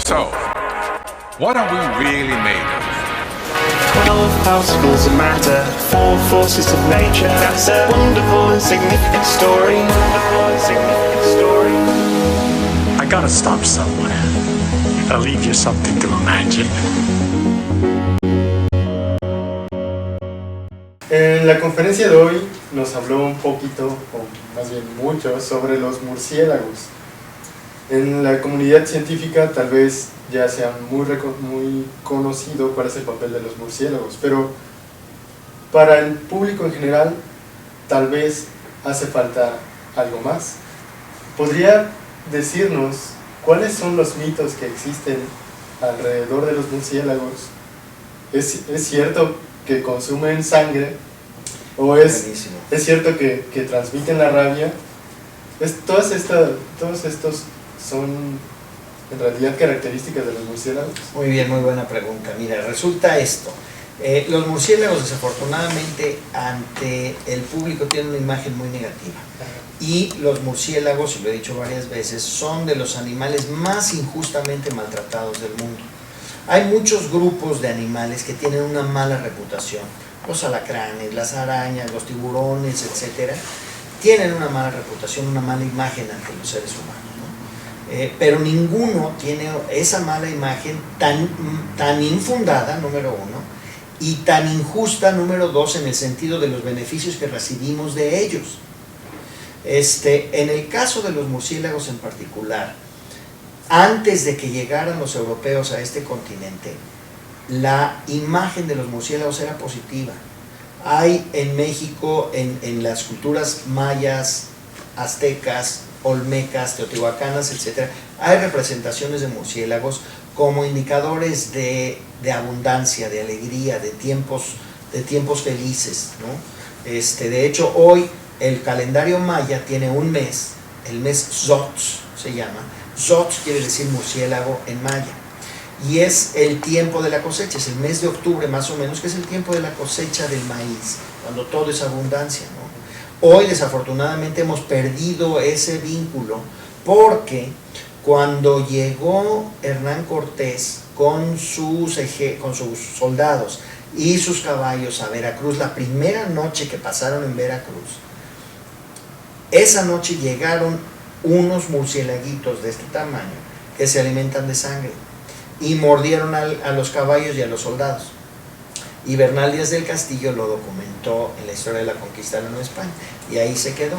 So, what are we really made of? 12 particles of matter, 4 forces of nature. That's a wonderful and significant story. Wonderful and significant story. I gotta stop somewhere. I'll leave you something to imagine. En la conferencia de hoy nos habló un poquito, o más bien mucho, sobre los murciélagos. En la comunidad científica tal vez ya sea muy conocido cuál es el papel de los murciélagos, pero para el público en general tal vez hace falta algo más. ¿Podría decirnos cuáles son los mitos que existen alrededor de los murciélagos? ¿Es cierto que consumen sangre? ¿O es cierto que transmiten la rabia? Todos estos son en realidad características de los murciélagos. Muy bien, muy buena pregunta. Mira, resulta esto. Los murciélagos desafortunadamente ante el público tienen una imagen muy negativa. Y los murciélagos, y lo he dicho varias veces, son de los animales más injustamente maltratados del mundo. Hay muchos grupos de animales que tienen una mala reputación. Los alacranes, las arañas, los tiburones, etcétera, tienen una mala reputación, una mala imagen ante los seres humanos, ¿no? Pero ninguno tiene esa mala imagen tan infundada, número uno, y tan injusta, número dos, en el sentido de los beneficios que recibimos de ellos. En el caso de los murciélagos en particular, antes de que llegaran los europeos a este continente, la imagen de los murciélagos era positiva. Hay en México, en las culturas mayas, aztecas, olmecas, teotihuacanas, etc., hay representaciones de murciélagos como indicadores de abundancia, de alegría, de tiempos felices, ¿no? De hecho, hoy el calendario maya tiene un mes, el mes Tzotz se llama. Tzotz quiere decir murciélago en maya. Y es el tiempo de la cosecha, es el mes de octubre más o menos, que es el tiempo de la cosecha del maíz, cuando todo es abundancia, ¿no? Hoy desafortunadamente hemos perdido ese vínculo porque cuando llegó Hernán Cortés con sus soldados y sus caballos a Veracruz, la primera noche que pasaron en Veracruz, esa noche llegaron unos murciélaguitos de este tamaño que se alimentan de sangre y mordieron a los caballos y a los soldados. Y Bernal Díaz del Castillo lo documentó en la historia de la conquista de la Nueva España, y ahí se quedó.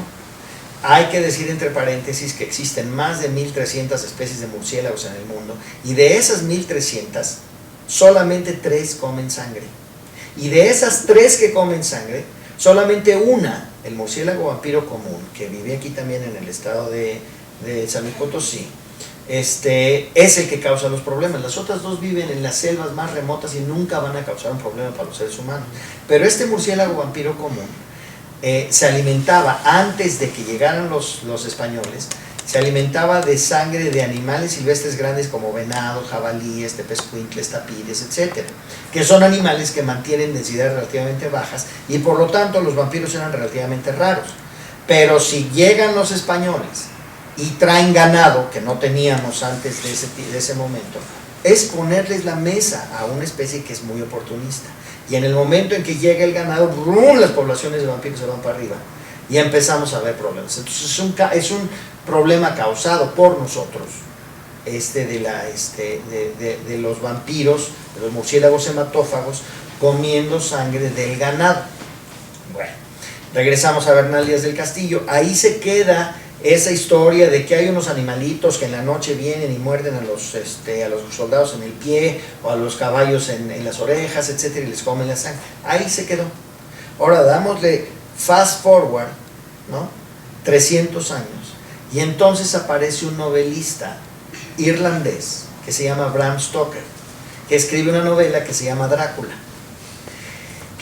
Hay que decir entre paréntesis que existen más de 1.300 especies de murciélagos en el mundo, y de esas 1.300, solamente 3 comen sangre. Y de esas 3 que comen sangre, solamente una, el murciélago vampiro común, que vive aquí también en el estado de San Luis Potosí, es el que causa los problemas. Las otras 2 viven en las selvas más remotas y nunca van a causar un problema para los seres humanos. Pero este murciélago vampiro común se alimentaba, antes de que llegaran los españoles, se alimentaba de sangre de animales silvestres grandes como venados, jabalíes, tepezcuintles, tapires, etc., que son animales que mantienen densidades relativamente bajas y por lo tanto los vampiros eran relativamente raros. Pero si llegan los españoles y traen ganado, que no teníamos antes de ese momento, es ponerles la mesa a una especie que es muy oportunista. Y en el momento en que llega el ganado, ¡brum!, las poblaciones de vampiros se van para arriba y empezamos a ver problemas. Entonces es un problema causado por nosotros, de los vampiros, de los murciélagos hematófagos, comiendo sangre del ganado. Bueno, regresamos a Bernal Díaz del Castillo. Ahí se queda esa historia de que hay unos animalitos que en la noche vienen y muerden a los soldados en el pie o a los caballos en las orejas, etcétera, y les comen la sangre. Ahí se quedó. Ahora dámosle fast forward, ¿no? 300 años, y entonces aparece un novelista irlandés que se llama Bram Stoker, que escribe una novela que se llama Drácula.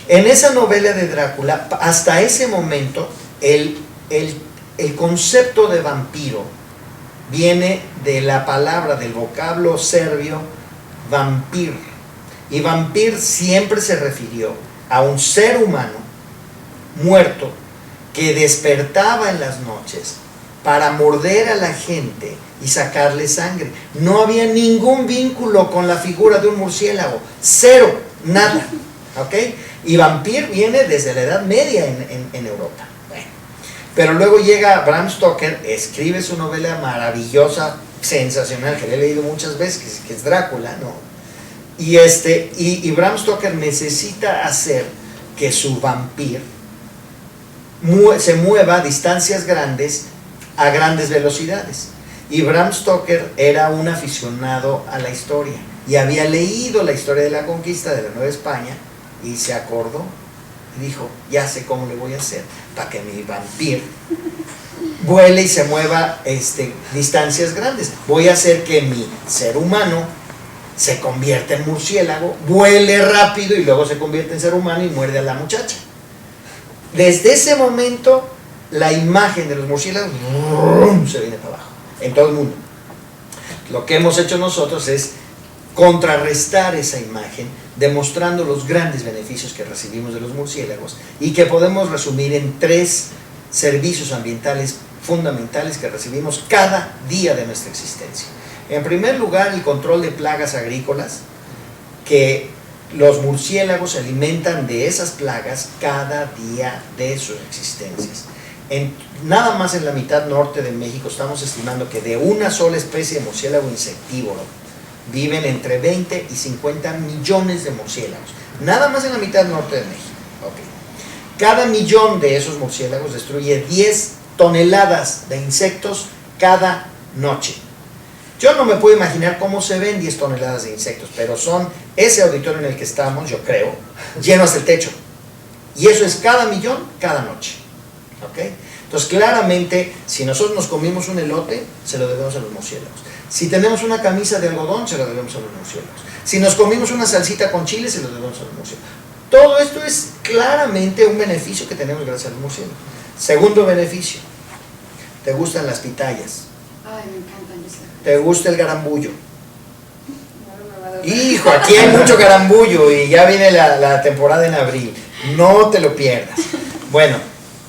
En esa novela de Drácula, hasta ese momento, el concepto de vampiro viene de la palabra, del vocablo serbio vampir, y vampir siempre se refirió a un ser humano muerto que despertaba en las noches para morder a la gente y sacarle sangre. No había ningún vínculo con la figura de un murciélago, cero, nada, ¿ok? Y vampir viene desde la Edad Media en Europa. Bueno, pero luego llega Bram Stoker, escribe su novela maravillosa, sensacional, que le he leído muchas veces, que es Drácula, ¿no? Y Bram Stoker necesita hacer que su vampir se mueva a distancias grandes, a grandes velocidades. Y Bram Stoker era un aficionado a la historia y había leído la historia de la conquista de la Nueva España y se acordó y dijo, ya sé cómo le voy a hacer para que mi vampir vuele y se mueva distancias grandes. Voy a hacer que mi ser humano se convierta en murciélago, vuele rápido y luego se convierte en ser humano y muerde a la muchacha. Desde ese momento la imagen de los murciélagos se viene para abajo en todo el mundo. Lo que hemos hecho nosotros es contrarrestar esa imagen, demostrando los grandes beneficios que recibimos de los murciélagos y que podemos resumir en 3 servicios ambientales fundamentales que recibimos cada día de nuestra existencia. En primer lugar, el control de plagas agrícolas, que los murciélagos se alimentan de esas plagas cada día de sus existencias. Nada más en la mitad norte de México estamos estimando que de una sola especie de murciélago insectívoro viven entre 20 y 50 millones de murciélagos. Nada más en la mitad norte de México. Okay. Cada millón de esos murciélagos destruye 10 toneladas de insectos cada noche. Yo no me puedo imaginar cómo se ven 10 toneladas de insectos, pero son ese auditorio en el que estamos, yo creo, lleno hasta el techo. Y eso es cada millón, cada noche. ¿Okay? Entonces, claramente, si nosotros nos comimos un elote, se lo debemos a los murciélagos. Si tenemos una camisa de algodón, se lo debemos a los murciélagos. Si nos comimos una salsita con chile, se lo debemos a los murciélagos. Todo esto es claramente un beneficio que tenemos gracias a los murciélagos. Segundo beneficio, ¿te gustan las pitayas? Ay, me encantan eso. ¿Te gusta el garambullo? No me va a dar. Hijo, aquí hay mucho garambullo y ya viene la temporada en abril. No te lo pierdas. Bueno,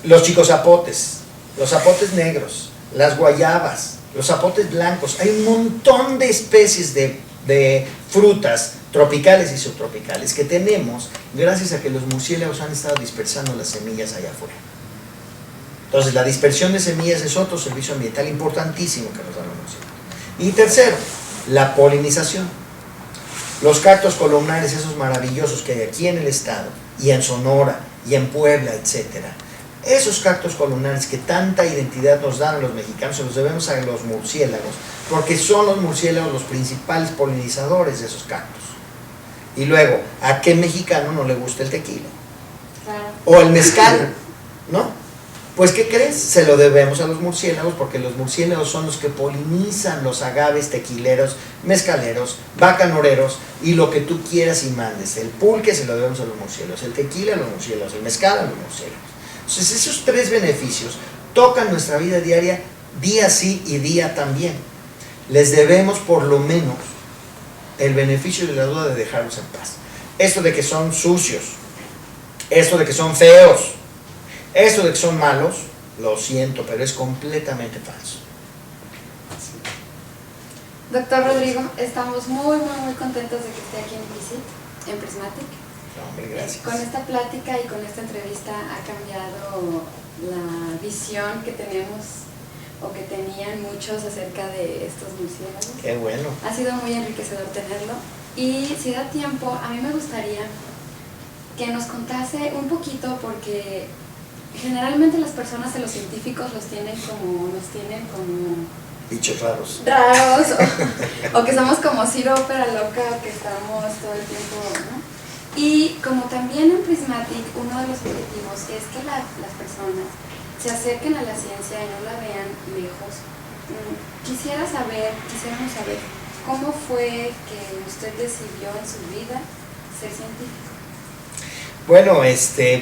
los chicozapotes, los zapotes negros, las guayabas, los zapotes blancos. Hay un montón de especies de frutas tropicales y subtropicales que tenemos gracias a que los murciélagos han estado dispersando las semillas allá afuera. Entonces, la dispersión de semillas es otro servicio ambiental importantísimo que nos dan los murciélagos. Y tercero, la polinización. Los cactos columnares, esos maravillosos que hay aquí en el estado, y en Sonora, y en Puebla, etcétera. Esos cactos columnares que tanta identidad nos dan a los mexicanos, se los debemos a los murciélagos, porque son los murciélagos los principales polinizadores de esos cactos. Y luego, ¿a qué mexicano no le gusta el tequila? Claro. O el mezcal, ¿no? Pues, ¿qué crees? Se lo debemos a los murciélagos, porque los murciélagos son los que polinizan los agaves tequileros, mezcaleros, bacanoreros y lo que tú quieras y mandes. El pulque se lo debemos a los murciélagos, el tequila a los murciélagos, el mezcal a los murciélagos. Entonces, esos 3 beneficios tocan nuestra vida diaria, día sí y día también. Les debemos por lo menos el beneficio de la duda de dejarlos en paz. Esto de que son sucios, esto de que son feos, esto de que son malos, lo siento, pero es completamente falso. Doctor Rodrigo, estamos muy contentos de que esté aquí en Prismatic. No, hombre, gracias. Con esta plática y con esta entrevista ha cambiado la visión que tenemos o que tenían muchos acerca de estos murciélagos. Qué bueno. Ha sido muy enriquecedor tenerlo. Y si da tiempo, a mí me gustaría que nos contase un poquito, porque generalmente las personas de los científicos nos tienen como Bichos raros. o que somos como Ciro ópera loca, o que estamos todo el tiempo, ¿no? Y como también en Prismatic, uno de los objetivos es que las personas se acerquen a la ciencia y no la vean lejos. Quisiéramos saber cómo fue que usted decidió en su vida ser científico. Bueno,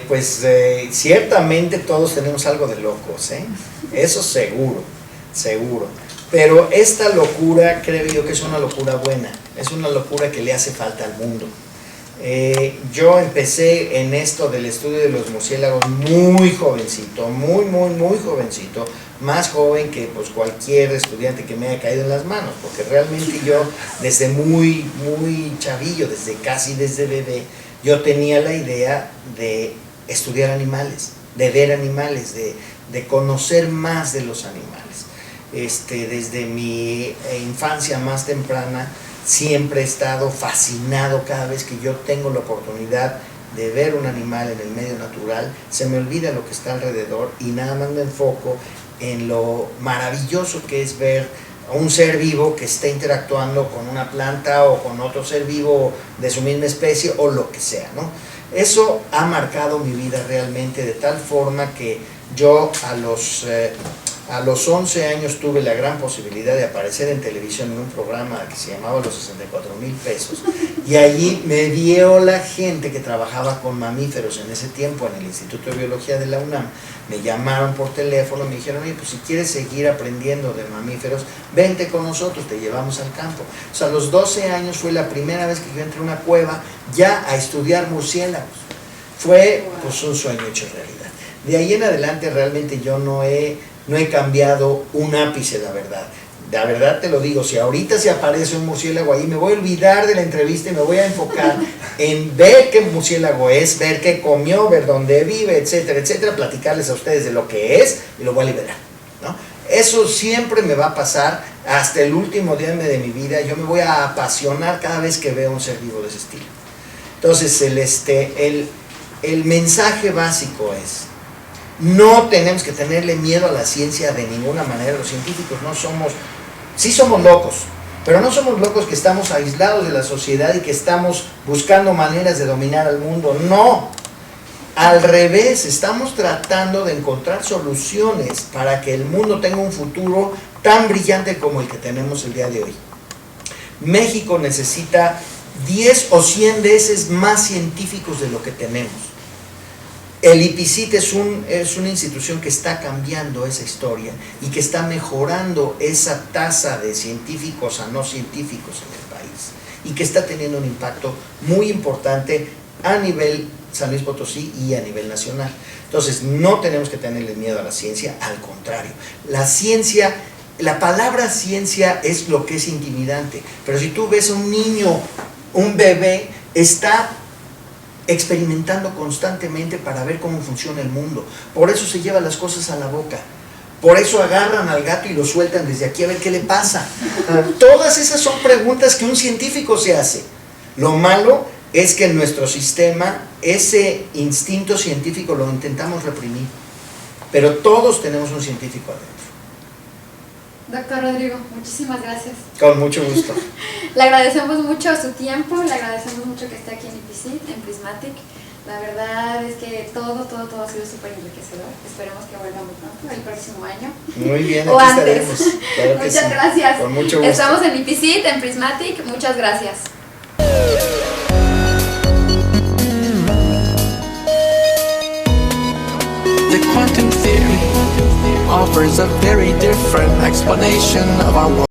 pues ciertamente todos tenemos algo de locos, ¿eh? Eso seguro. Pero esta locura creo yo que es una locura buena, es una locura que le hace falta al mundo. Yo empecé en esto del estudio de los murciélagos muy jovencito, muy jovencito, más joven que pues cualquier estudiante que me haya caído en las manos, porque realmente yo desde muy chavillo, desde bebé, yo tenía la idea de estudiar animales, de ver animales, de conocer más de los animales. Desde mi infancia más temprana siempre he estado fascinado cada vez que yo tengo la oportunidad de ver un animal en el medio natural, se me olvida lo que está alrededor y nada más me enfoco en lo maravilloso que es ver a un ser vivo que está interactuando con una planta o con otro ser vivo de su misma especie o lo que sea, ¿no? Eso ha marcado mi vida realmente de tal forma que yo a los 11 años tuve la gran posibilidad de aparecer en televisión en un programa que se llamaba Los 64,000 pesos y allí me vio la gente que trabajaba con mamíferos en ese tiempo en el Instituto de Biología de la UNAM. Me llamaron por teléfono, me dijeron, oye, pues si quieres seguir aprendiendo de mamíferos, vente con nosotros, te llevamos al campo. O sea, a los 12 años fue la primera vez que yo entré a una cueva ya a estudiar murciélagos. Fue pues un sueño hecho realidad. De ahí en adelante realmente yo no he cambiado un ápice, la verdad. La verdad te lo digo, si ahorita se aparece un murciélago ahí, me voy a olvidar de la entrevista y me voy a enfocar en ver qué murciélago es, ver qué comió, ver dónde vive, etcétera, etcétera, platicarles a ustedes de lo que es y lo voy a liberar, ¿no? Eso siempre me va a pasar hasta el último día de mi vida. Yo me voy a apasionar cada vez que veo un ser vivo de ese estilo. Entonces, el mensaje básico es: no tenemos que tenerle miedo a la ciencia de ninguna manera. Los científicos no somos, sí somos locos, pero no somos locos que estamos aislados de la sociedad y que estamos buscando maneras de dominar al mundo. No, al revés, estamos tratando de encontrar soluciones para que el mundo tenga un futuro tan brillante como el que tenemos el día de hoy. México necesita 10 o 100 veces más científicos de lo que tenemos. El IPICIT es una institución que está cambiando esa historia y que está mejorando esa tasa de científicos a no científicos en el país y que está teniendo un impacto muy importante a nivel San Luis Potosí y a nivel nacional. Entonces, no tenemos que tenerle miedo a la ciencia, al contrario. La ciencia, la palabra ciencia es lo que es intimidante, pero si tú ves a un niño, un bebé, está experimentando constantemente para ver cómo funciona el mundo. Por eso se lleva las cosas a la boca. Por eso agarran al gato y lo sueltan desde aquí a ver qué le pasa. Todas esas son preguntas que un científico se hace. Lo malo es que en nuestro sistema ese instinto científico lo intentamos reprimir. Pero todos tenemos un científico adentro. Doctor Rodrigo, muchísimas gracias. Con mucho gusto. Le agradecemos mucho su tiempo, le agradecemos mucho que esté aquí en IPICIT, en Prismatic. La verdad es que todo ha sido súper enriquecedor. Esperemos que vuelva muy pronto, el próximo año. Muy bien, o aquí antes. estaremos. Claro que Muchas sí. gracias. Con mucho gusto. Estamos en IPICIT, en Prismatic. Muchas gracias. The quantum theory offers a very different explanation of our world.